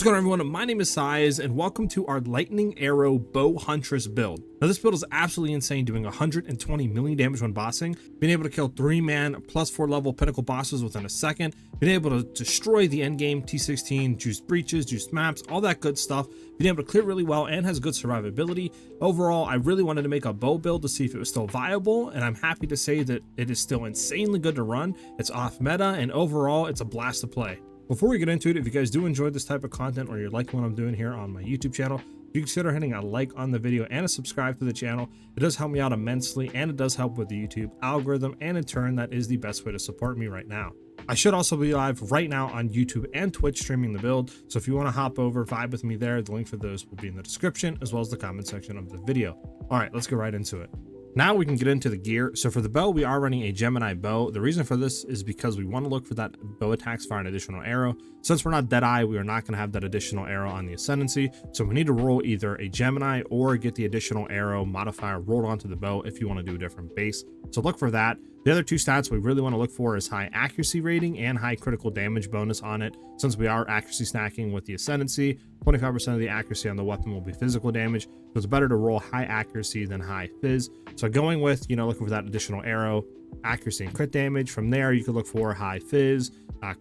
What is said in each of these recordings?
going on, everyone? My name is SiahZ and welcome to our Lightning Arrow Bow Huntress build. Now this build is absolutely insane, doing 120 million damage when bossing, being able to kill 3-man +4 level pinnacle bosses within a second, being able to destroy the endgame T16, juice breaches, juice maps, all that good stuff, being able to clear really well and has good survivability. Overall, I really wanted to make a bow build to see if it was still viable, and I'm happy to say that it is still insanely good to run. It's off meta, and overall, it's a blast to play. Before we get into it, if you guys do enjoy this type of content or you like what I'm doing here on my YouTube channel, you consider hitting a like on the video and a subscribe to the channel. It does help me out immensely, and it does help with the YouTube algorithm, and in turn, that is the best way to support me right now. I should also be live right now on YouTube and Twitch streaming the build, so if you want to hop over, vibe with me there, the link for those will be in the description as well as the comment section of the video. All right, let's get right into it. Now we can get into the gear. So for the bow, we are running a Gemini bow. The reason for this is because we want to look for that bow attacks fire an additional arrow. Since we're not Deadeye, we are not going to have that additional arrow on the Ascendancy. So we need to roll either a Gemini or get the additional arrow modifier rolled onto the bow if you want to do a different base. So look for that. The other two stats we really want to look for is high accuracy rating and high critical damage bonus on it. Since we are accuracy stacking with the Ascendancy, 25% of the accuracy on the weapon will be physical damage. So it's better to roll high accuracy than high phys. So going with, looking for that additional arrow, accuracy and crit damage. From there, you could look for high phys,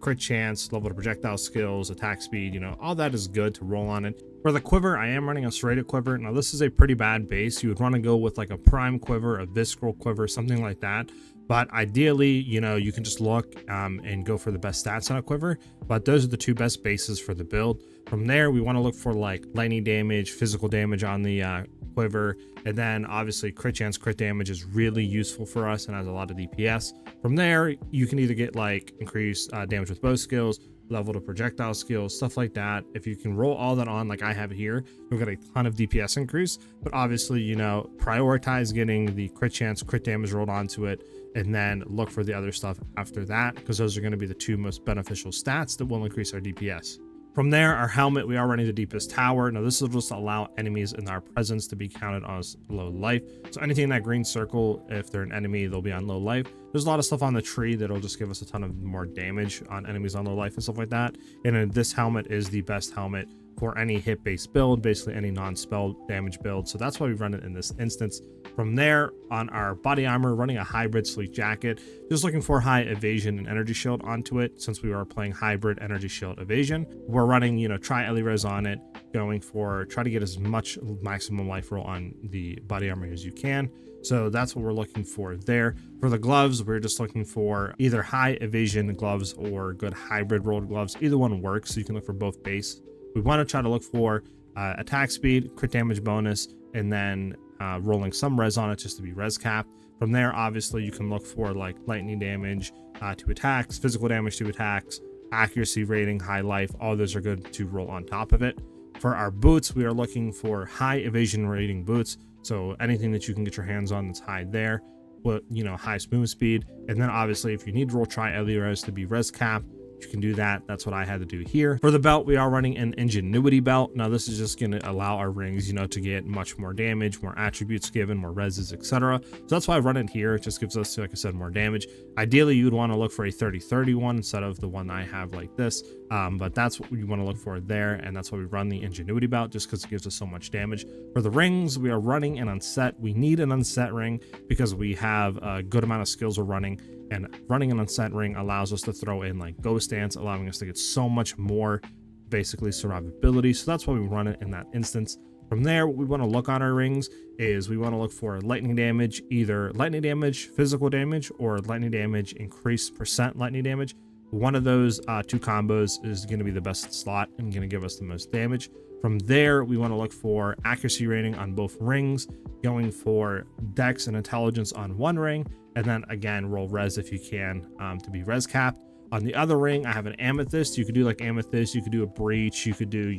crit chance, level to projectile skills, attack speed, all that is good to roll on it. For the quiver, I am running a serrated quiver. Now this is a pretty bad base. You would want to go with like a prime quiver, a visceral quiver, something like that. But ideally, you can just look and go for the best stats on a quiver. But those are the two best bases for the build. From there, we want to look for like lightning damage, physical damage on the quiver. And then obviously crit chance, crit damage is really useful for us and has a lot of DPS. From there, you can either get like increased damage with bow skills, level to projectile skills, stuff like that. If you can roll all that on like I have here, you'll get a ton of DPS increase. But obviously, prioritize getting the crit chance, crit damage rolled onto it, and then look for the other stuff after that, because those are going to be the two most beneficial stats that will increase our DPS. From there, our helmet, we are running the deepest tower. Now this will just allow enemies in our presence to be counted on as low life. So anything in that green circle, if they're an enemy, they'll be on low life. There's a lot of stuff on the tree that'll just give us a ton of more damage on enemies on low life and stuff like that. And this helmet is the best helmet for any hit-based build, basically any non-spell damage build. So that's why we run it in this instance. From there, on our body armor, running a hybrid sleek jacket, just looking for high evasion and energy shield onto it. Since we are playing hybrid energy shield evasion, we're running, tri-res on it, going for, try to get as much maximum life roll on the body armor as you can. So that's what we're looking for there. For the gloves, we're just looking for either high evasion gloves or good hybrid rolled gloves. Either one works, so you can look for both base. We want to try to look for attack speed, crit damage bonus, and then rolling some res on it just to be res capped. From there, obviously, you can look for like lightning damage to attacks, physical damage to attacks, accuracy rating, high life. All those are good to roll on top of it. For our boots, we are looking for high evasion rating boots. So anything that you can get your hands on that's high there, but high smooth speed. And then obviously, if you need to roll tri-res to be res capped, you can do that. That's what I had to do here. For the belt, we are running an ingenuity belt. Now this is just going to allow our rings, to get much more damage, more attributes given, more reses, etc. So that's why I run it here. It just gives us, like I said, more damage. Ideally, you would want to look for a 30-30 one instead of the one I have like this. But that's what you want to look for there, and that's why we run the ingenuity belt, just because it gives us so much damage. For the rings, we are running an unset. We need an unset ring because we have a good amount of skills we're running. And running an unset ring allows us to throw in like ghost dance, allowing us to get so much more basically survivability. So that's why we run it in that instance. From there, what we want to look on our rings is we want to look for lightning damage, either lightning damage, physical damage, or lightning damage, increased percent lightning damage. One of those two combos is going to be the best slot and going to give us the most damage. From there, we want to look for accuracy rating on both rings, going for dex and intelligence on one ring, and then again, roll res if you can to be res capped. On the other ring, I have an amethyst. You could do like amethyst, you could do a breach, you could do,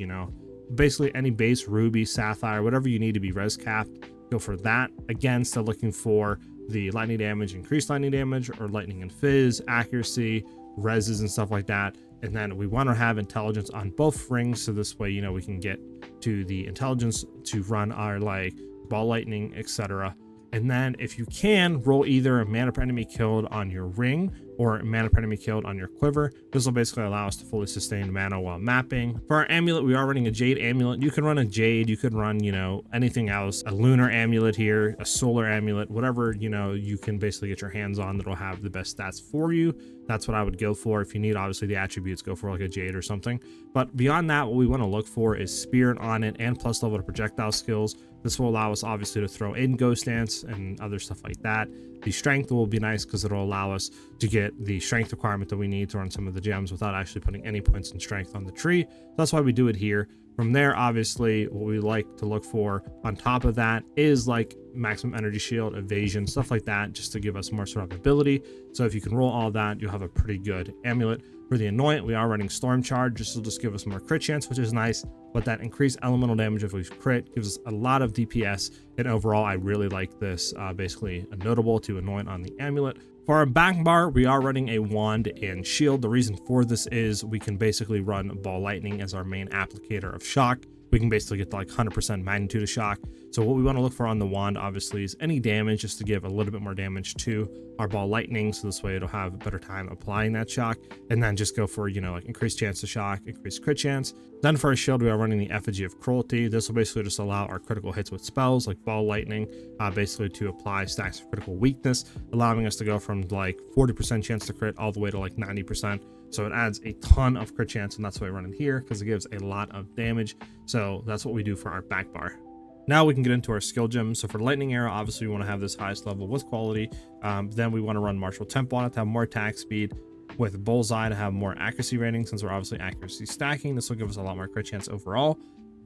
basically any base, ruby, sapphire, whatever you need to be res capped. Go for that. Again, still looking for the lightning damage, increased lightning damage, or lightning and fizz, accuracy, reses and stuff like that. And then we want to have intelligence on both rings, so this way we can get to the intelligence to run our like ball lightning, etc. And then if you can, roll either a mana per enemy killed on your ring or mana per enemy killed on your quiver. This will basically allow us to fully sustain mana while mapping. For our amulet, we are running a Jade amulet. You can run a Jade, you could run, you know, anything else, a lunar amulet here, a solar amulet, whatever, you know, you can basically get your hands on that'll have the best stats for you. That's what I would go for. If you need obviously the attributes, go for like a Jade or something. But beyond that, what we want to look for is Spirit on it and plus level to projectile skills. This will allow us obviously to throw in Ghost Dance and other stuff like that. The strength will be nice because it'll allow us to get the strength requirement that we need to run some of the gems without actually putting any points in strength on the tree. So that's why we do it here. From there, obviously, what we like to look for on top of that is like maximum energy shield, evasion, stuff like that, just to give us more survivability. So if you can roll all that, you'll have a pretty good amulet. For the Anoint, we are running Storm Charge. This will just give us more crit chance, which is nice. But that increased elemental damage if we crit gives us a lot of DPS. And overall, I really like this. Basically, a notable to Anoint on the amulet. For our back bar, we are running a wand and shield. The reason for this is we can basically run Ball Lightning as our main applicator of shock. We can basically get to like 100% magnitude of shock. So what we want to look for on the wand, obviously, is any damage, just to give a little bit more damage to our Ball Lightning. So this way it'll have a better time applying that shock. And then just go for, you know, like increased chance to shock, increased crit chance. Then for our shield, we are running the Effigy of Cruelty. This will basically just allow our critical hits with spells like Ball Lightning, basically to apply stacks of critical weakness, allowing us to go from like 40% chance to crit all the way to like 90%. So it adds a ton of crit chance, and that's why I run it here because it gives a lot of damage. So that's what we do for our back bar. Now we can get into our skill gems. So for Lightning Arrow, obviously we want to have this highest level with quality. Then we want to run Martial Tempo on it to have more attack speed. With Bullseye to have more accuracy rating, since we're obviously accuracy stacking. This will give us a lot more crit chance overall.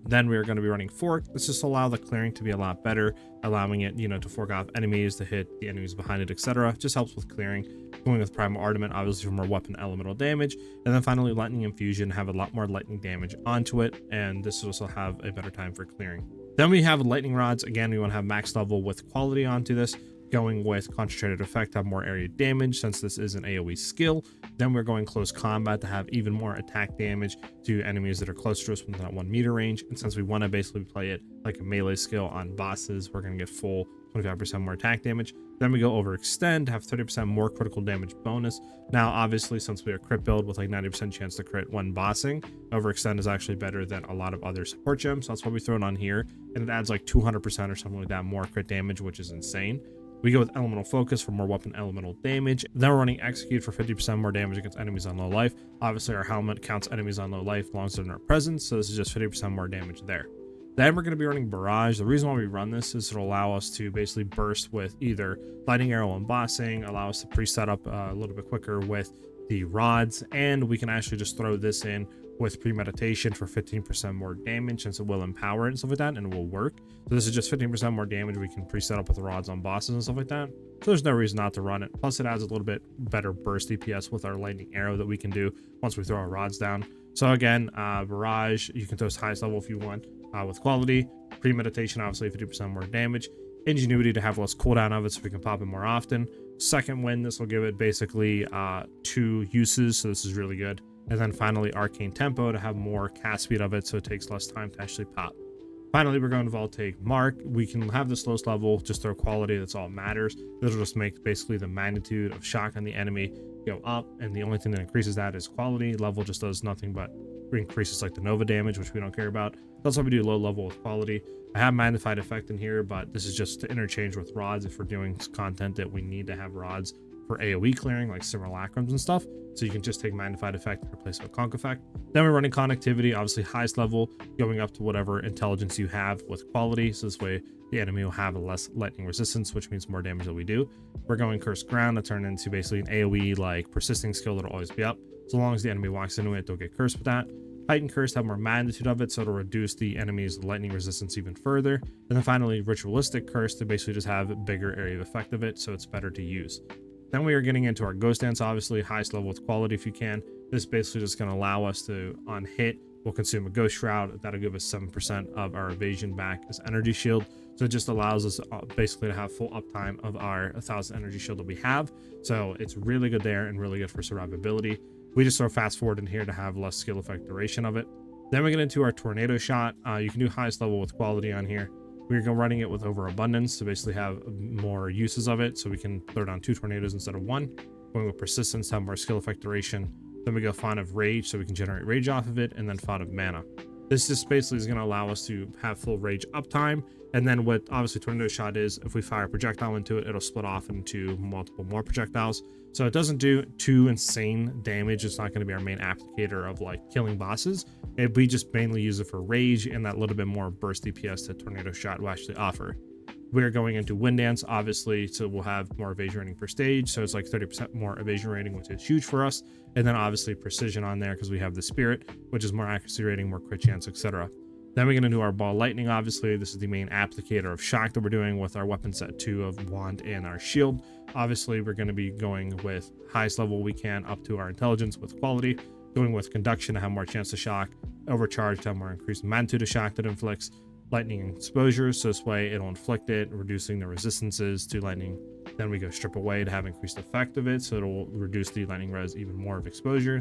Then we are going to be running Fork. This just allow the clearing to be a lot better, allowing it, you know, to fork off enemies, to hit the enemies behind it, etc. Just helps with clearing. Going with Primal Armament, obviously for more weapon elemental damage. And then finally, Lightning Infusion, have a lot more lightning damage onto it, and this will also have a better time for clearing. Then we have Lightning Rods. Again, we want to have max level with quality onto this. Going with Concentrated Effect, have more area damage since this is an AoE skill. Then we're going Close Combat to have even more attack damage to enemies that are close to us within that 1 meter range. And since we want to basically play it like a melee skill on bosses, we're going to get full 25% more attack damage. Then we go Overextend, have 30% more critical damage bonus. Now, obviously, since we are crit build with like 90% chance to crit when bossing, Overextend is actually better than a lot of other support gems. So that's why we throw it on here. And it adds like 200% or something like that more crit damage, which is insane. We go with Elemental Focus for more weapon elemental damage. Then we're running Execute for 50% more damage against enemies on low life. Obviously, our helmet counts enemies on low life as long as they're in our presence, so this is just 50% more damage there. Then we're going to be running Barrage. The reason why we run this is to allow us to basically burst with either Lightning Arrow and Bossing, allow us to pre-set up a little bit quicker with the rods, and we can actually just throw this in with Premeditation for 15% more damage, since it will empower it and stuff like that, and it will work. So this is just 15% more damage we can preset up with the rods on bosses and stuff like that. So there's no reason not to run it. Plus it adds a little bit better burst DPS with our Lightning Arrow that we can do once we throw our rods down. So again, Barrage, you can throw as highest level if you want with quality. Premeditation, obviously 50% more damage. Ingenuity to have less cooldown of it so we can pop it more often. Second Wind, this will give it basically 2 uses, so this is really good. And then finally, Arcane Tempo to have more cast speed of it, so it takes less time to actually pop. Finally, we're going to Voltaic Mark. We can have this lowest level, just throw quality, that's all that matters. This will just make basically the magnitude of shock on the enemy go up, and the only thing that increases that is quality. Level just does nothing but increases like the Nova damage, which we don't care about. That's why we do low level with quality. I have Magnified Effect in here, but this is just to interchange with rods if we're doing content that we need to have rods for AoE clearing, like simulacrums and stuff. So you can just take Magnified Effect and replace it with Conk Effect. Then we're running Connectivity, obviously highest level, going up to whatever intelligence you have with quality. So this way the enemy will have a less lightning resistance, which means more damage that we do. We're going Cursed Ground to turn into basically an AoE like persisting skill that'll always be up. So long as the enemy walks into it, they'll get cursed with that. Heightened Curse, have more magnitude of it, so it'll reduce the enemy's lightning resistance even further. And then finally, Ritualistic Curse to basically just have a bigger area of effect of it, so it's better to use. Then we are getting into our Ghost Dance, obviously highest level with quality if you can. This basically just going to allow us to, on hit, we'll consume a Ghost Shroud. That'll give us 7% of our evasion back as energy shield. So it just allows us basically to have full uptime of our 1000 energy shield that we have. So it's really good there and really good for survivability. We just throw fast forward in here to have less skill effect duration of it. Then we get into our Tornado Shot. You can do highest level with quality on here. We're running it with Overabundance to basically have more uses of it, so we can throw down 2 tornadoes instead of 1. Going with persistence to have more skill effect duration. Then we go font of rage, so we can generate rage off of it, and then font of mana. This just basically is going to allow us to have full rage uptime. And then what obviously tornado shot is, if we fire a projectile into it, it'll split off into multiple more projectiles. So it doesn't do too insane damage. It's not going to be our main applicator of like killing bosses. We just mainly use it for rage and that little bit more burst DPS that tornado shot will actually offer. We're going into wind dance, obviously, so we'll have more evasion rating per stage. So it's like 30% more evasion rating, which is huge for us. And then obviously precision on there because we have the spirit, which is more accuracy rating, more crit chance, etc. Then we're going to do our ball lightning. Obviously, this is the main applicator of shock that we're doing with our weapon set 2 of wand and our shield. Obviously, we're going to be going with highest level we can up to our intelligence with quality, going with conduction to have more chance to shock, overcharge to have more increased magnitude of shock that inflicts, lightning exposure, so this way it'll inflict it, reducing the resistances to lightning. Then we go strip away to have increased effect of it, so it'll reduce the lightning res even more of exposure.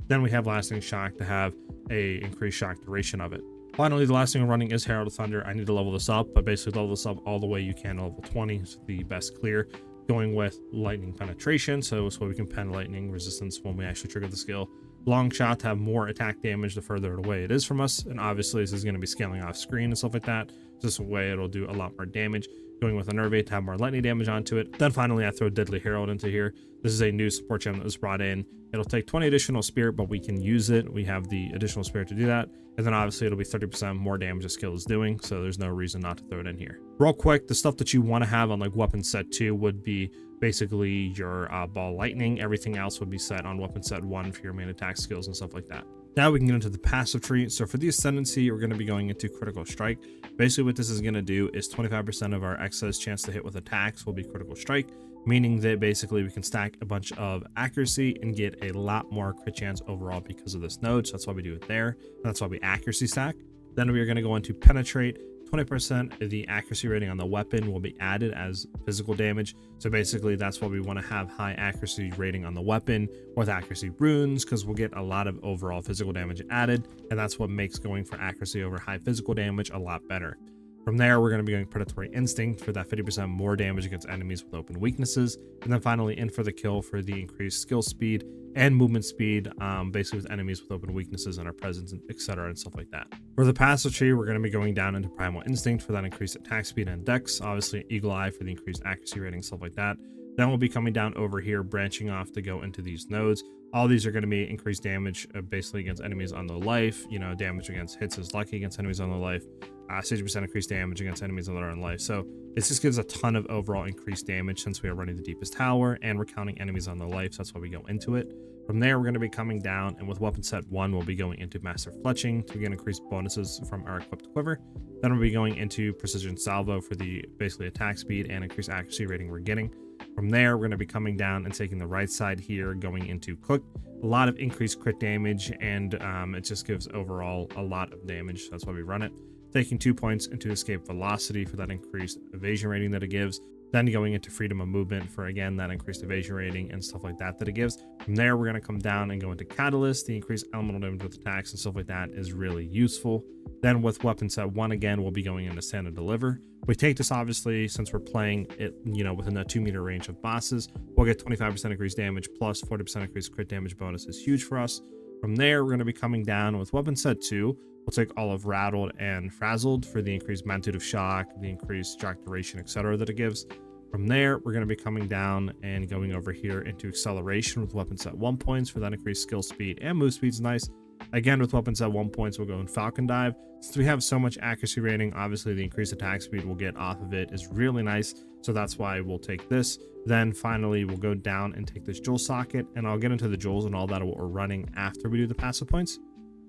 Then we have lasting shock to have a increased shock duration of it. Finally, the last thing I'm running is Herald of Thunder. I need to level this up, but basically level this up all the way you can to level 20. It's the best clear. Going with lightning penetration, so this way we can pen lightning resistance when we actually trigger the skill. Long shot to have more attack damage the further away it is from us, and obviously this is going to be scaling off screen and stuff like that. This way it'll do a lot more damage. Going with Enervate to have more lightning damage onto it. Then finally I throw Deadly Herald into here. This is a new support gem that was brought in. It'll take 20 additional spirit, but we can use it. We have the additional spirit to do that. And then obviously it'll be 30% more damage the skill is doing, so there's no reason not to throw it in here. Real quick, the stuff that you want to have on like weapon set 2 would be basically your ball lightning. Everything else would be set on weapon set 1 for your main attack skills and stuff like that. Now we can get into the passive tree. So for the ascendancy, we're going to be going into critical strike. Basically what this is going to do is 25% of our excess chance to hit with attacks will be critical strike, meaning that basically we can stack a bunch of accuracy and get a lot more crit chance overall because of this node. So that's why we do it there. And that's why we accuracy stack. Then we are going to go into penetrate. 20% of the accuracy rating on the weapon will be added as physical damage. So basically that's why we want to have high accuracy rating on the weapon with accuracy runes, because we'll get a lot of overall physical damage added, and that's what makes going for accuracy over high physical damage a lot better. From there, we're going to be going Predatory Instinct for that 50% more damage against enemies with open weaknesses. And then finally, In for the Kill for the increased skill speed and movement speed, basically with enemies with open weaknesses and our presence, etc. and stuff like that. For the passive tree, we're going to be going down into Primal Instinct for that increased attack speed and dex. Obviously, Eagle Eye for the increased accuracy rating, stuff like that. Then we'll be coming down over here, branching off to go into these nodes. All these are going to be increased damage basically against enemies on the life, damage against hits is lucky against enemies on the life, 60% increased damage against enemies on their own life. So this just gives a ton of overall increased damage since we are running the deepest tower and we're counting enemies on the life, so that's why we go into it. From there, we're going to be coming down, and with weapon set 1, we'll be going into Master Fletching to get increased bonuses from our equipped quiver. Then we'll be going into Precision Salvo for the basically attack speed and increased accuracy rating we're getting. From there, we're going to be coming down and taking the right side here, going into Cook. A lot of increased crit damage, and it just gives overall a lot of damage. That's why we run it. Taking 2 points into Escape Velocity for that increased evasion rating that it gives. Then going into Freedom of Movement for, again, that increased evasion rating and stuff like that it gives. From there, we're going to come down and go into Catalyst. The increased elemental damage with attacks and stuff like that is really useful. Then with weapon set 1, again, we'll be going into Stand and Deliver. We take this, obviously, since we're playing it, within that 2-meter range of bosses. We'll get 25% increased damage plus 40% increased crit damage bonus is huge for us. From there, we're going to be coming down with weapon set 2. We'll take all of Rattled and Frazzled for the increased magnitude of shock, the increased shock duration, etc. that it gives. From there, we're going to be coming down and going over here into Acceleration with weapon set 1 points for that increased skill speed and move speed is nice. Again, with weapon set 1 points, we'll go in Falcon Dive. Since we have so much accuracy rating, obviously the increased attack speed we'll get off of it is really nice. So that's why we'll take this. Then finally, we'll go down and take this Jewel Socket, and I'll get into the jewels and all that what we're running after we do the passive points.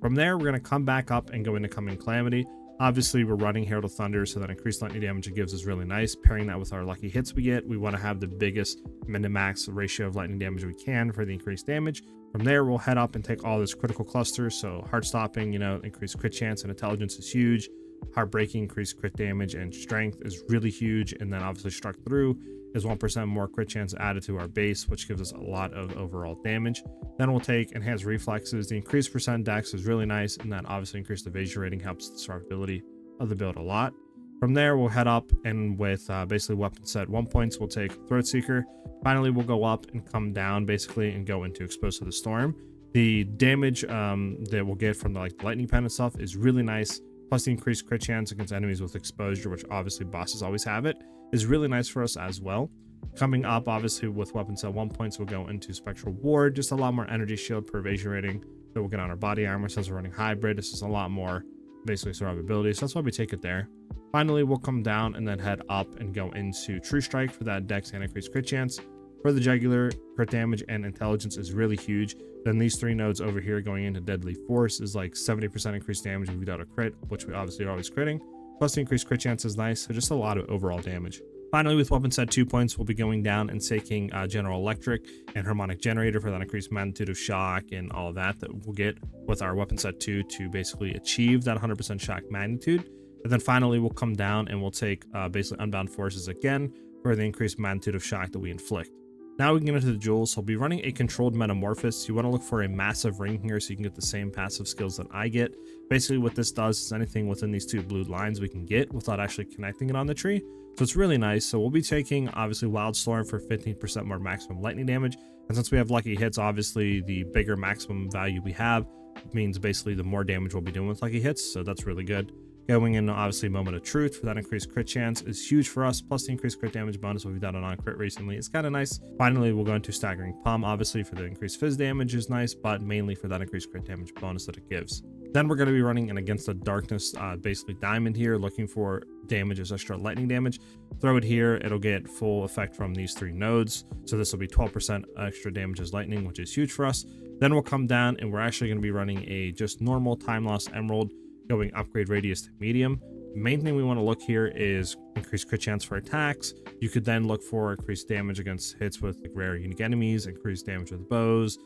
From there, we're going to come back up and go into Coming Calamity. Obviously, we're running Herald of Thunder, so that increased lightning damage it gives is really nice. Pairing that with our lucky hits we get, we want to have the biggest min to max ratio of lightning damage we can for the increased damage. From there, we'll head up and take all this critical cluster. So Heart Stopping, increased crit chance and intelligence is huge. Heartbreaking, increased crit damage and strength is really huge. And then obviously Struck Through is 1% more crit chance added to our base, which gives us a lot of overall damage. Then we'll take Enhanced Reflexes. The increased percent dex is really nice, and that obviously increased evasion rating helps the survivability of the build a lot. From there, we'll head up, and with basically weapon set 1 points, we'll take Throat Seeker. Finally, we'll go up and come down basically and go into Exposed to the Storm. The damage that we'll get from the lightning pen and stuff is really nice. Plus the increased crit chance against enemies with exposure, which obviously bosses always have it, is really nice for us as well. Coming up, obviously, with weapon set 1 points, we'll go into Spectral Ward, just a lot more energy shield per evasion rating that we'll get on our body armor. Since we're running hybrid, this is a lot more basically survivability, so that's why we take it there. Finally, we'll come down and then head up and go into True Strike for that dex and increased crit chance. For the jugular, crit damage and intelligence is really huge. Then these 3 nodes over here going into Deadly Force is like 70% increased damage without a crit, which we obviously are always critting. Plus the increased crit chance is nice, so just a lot of overall damage. Finally, with weapon set 2 points, we'll be going down and taking General Electric and Harmonic Generator for that increased magnitude of shock and all of that we'll get with our weapon set 2 to basically achieve that 100% shock magnitude. And then finally, we'll come down and we'll take basically Unbound Forces again for the increased magnitude of shock that we inflict. Now we can get into the jewels. So I'll be running a controlled Metamorphosis. You want to look for a massive ring here so you can get the same passive skills that I get. Basically what this does is anything within these 2 blue lines we can get without actually connecting it on the tree. So it's really nice. So we'll be taking obviously Wildstorm for 15% more maximum lightning damage. And since we have lucky hits, obviously the bigger maximum value we have means basically the more damage we'll be doing with lucky hits. So that's really good. Going in, obviously, Moment of Truth for that increased crit chance is huge for us, plus the increased crit damage bonus we've done on crit recently. It's kind of nice. Finally, we'll go into Staggering Palm, obviously, for the increased fizz damage is nice, but mainly for that increased crit damage bonus that it gives. Then we're going to be running in Against the Darkness, basically Diamond here, looking for damage as extra lightning damage. Throw it here, it'll get full effect from these 3 nodes. So this will be 12% extra damage as lightning, which is huge for us. Then we'll come down and we're actually going to be running a just normal Time Loss Emerald, going upgrade radius to medium. Main thing we want to look here is increased crit chance for attacks. You could then look for increased damage against hits with rare unique enemies, increased damage with bows,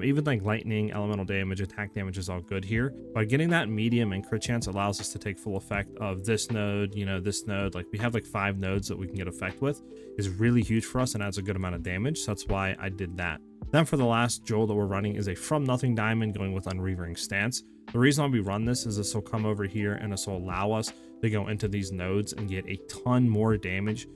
even like lightning, elemental damage, attack damage is all good here. But getting that medium and crit chance allows us to take full effect of this node, this node. Like we have like 5 nodes that we can get effect with, is really huge for us and adds a good amount of damage. So that's why I did that. Then for the last jewel that we're running is a From Nothing Diamond going with Unreavering Stance. The reason why we run this is this will come over here and this will allow us to go into these nodes and get a ton more damage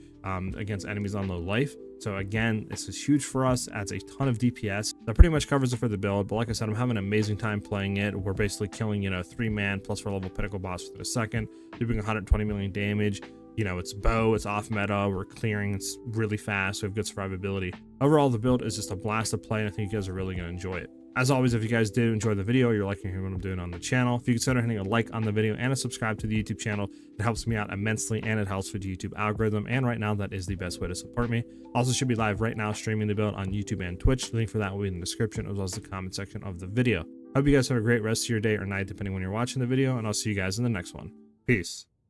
against enemies on low life. So again, this is huge for us, adds a ton of DPS. That pretty much covers it for the build, but like I said, I'm having an amazing time playing it. We're basically killing, 3-man plus 4-level pinnacle boss within a second, doing 120 million damage. It's bow, it's off meta, we're clearing, it's really fast, we have good survivability. Overall, the build is just a blast to play, and I think you guys are really going to enjoy it. As always, if you guys did enjoy the video, you're liking what I'm doing on the channel, if you consider hitting a like on the video and a subscribe to the YouTube channel, it helps me out immensely and it helps with the YouTube algorithm, and right now that is the best way to support me. Also should be live right now streaming the build on YouTube and Twitch. The link for that will be in the description as well as the comment section of the video. Hope you guys have a great rest of your day or night depending when you're watching the video, and I'll see you guys in the next one. Peace.